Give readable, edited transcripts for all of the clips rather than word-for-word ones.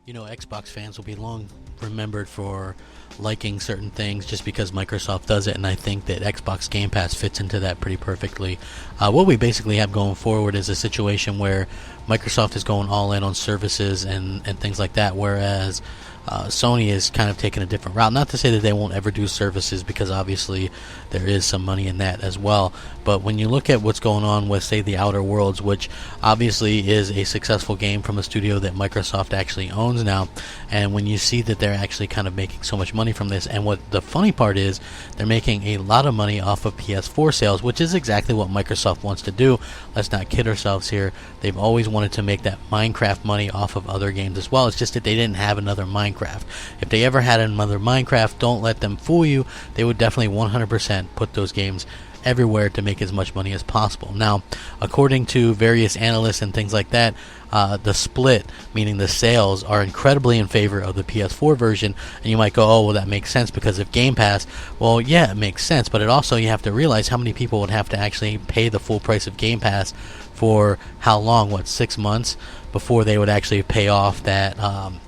You know, Xbox fans will be long remembered for liking certain things just because Microsoft does it, and I think that Xbox Game Pass fits into that pretty perfectly. What we basically have going forward is a situation where Microsoft is going all in on services and things like that, whereas Sony is kind of taking a different route. Not to say that they won't ever do services, because obviously there is some money in that as well. But when you look at what's going on with, say, The Outer Worlds, which obviously is a successful game from a studio that Microsoft actually owns now, and when you see that they're actually kind of making so much money from this, and what the funny part is, they're making a lot of money off of PS4 sales, which is exactly what Microsoft wants to do. Let's not kid ourselves here. They've always wanted to make that Minecraft money off of other games as well. It's just that they didn't have another Minecraft. If they ever had another Minecraft, don't let them fool you. They would definitely 100% put those games everywhere to make as much money as possible. Now, according to various analysts and things like that, the split, meaning the sales, are incredibly in favor of the PS4 version. And you might go, oh, well, that makes sense because of Game Pass. Well, yeah, it makes sense, but it also, you have to realize how many people would have to actually pay the full price of Game Pass for how long? What, 6 months before they would actually pay off that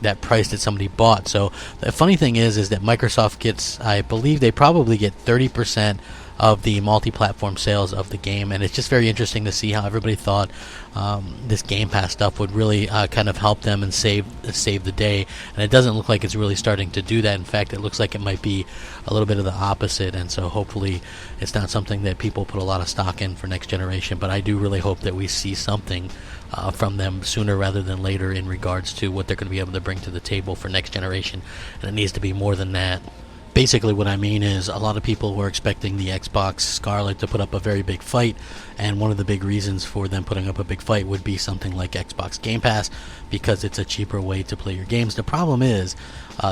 that price that somebody bought. So the funny thing is that Microsoft gets, I believe they probably get 30% of the multi-platform sales of the game, and it's just very interesting to see how everybody thought this Game Pass stuff would really kind of help them and save the day, and it doesn't look like it's really starting to do that. In fact, it looks like it might be a little bit of the opposite, and so hopefully it's not something that people put a lot of stock in for next generation, but I do really hope that we see something from them sooner rather than later in regards to what they're going to be able to bring to the table for next generation, and it needs to be more than that. Basically what I mean is, a lot of people were expecting the Xbox Scarlet to put up a very big fight, and one of the big reasons for them putting up a big fight would be something like Xbox Game Pass, because it's a cheaper way to play your games. The problem is,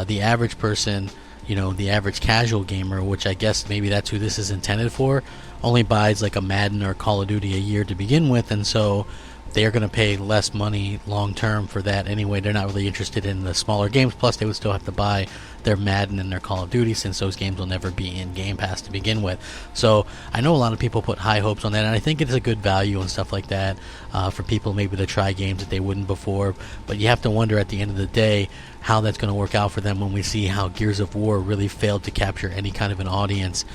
the average person, you know, the average casual gamer, which I guess maybe that's who this is intended for, only buys like a Madden or Call of Duty a year to begin with, and so they're going to pay less money long term for that anyway. They're not really interested in the smaller games, plus they would still have to buy their Madden and their Call of Duty, since those games will never be in Game Pass to begin with. So I know a lot of people put high hopes on that, and I think it's a good value and stuff like that for people maybe to try games that they wouldn't before. But you have to wonder at the end of the day how that's going to work out for them when we see how Gears of War really failed to capture any kind of an audience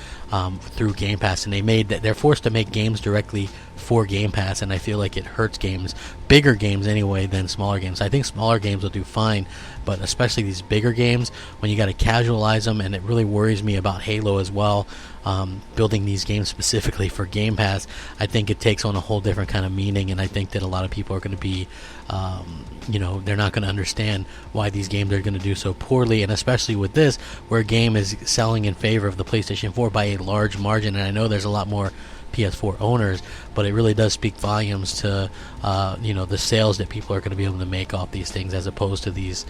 through Game Pass, and they're forced to make games directly for Game Pass, and I feel like it hurts games, bigger games anyway, than smaller games. I think smaller games will do fine, but especially these bigger games, when you got to casualize them, and it really worries me about Halo as well. Building these games specifically for Game Pass, I think it takes on a whole different kind of meaning, and I think that a lot of people are going to be, they're not going to understand why these games are going to do so poorly, and especially with this, where a game is selling in favor of the PlayStation 4 by a large margin. And I know there's a lot more PS4 owners, but it really does speak volumes to the sales that people are going to be able to make off these things, as opposed to these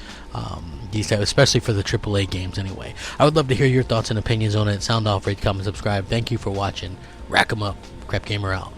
especially for the AAA games anyway. I would love to hear your thoughts and opinions on it. Sound off, rate, comment, subscribe. Thank you for watching. Rack 'em up. Crapgamer out.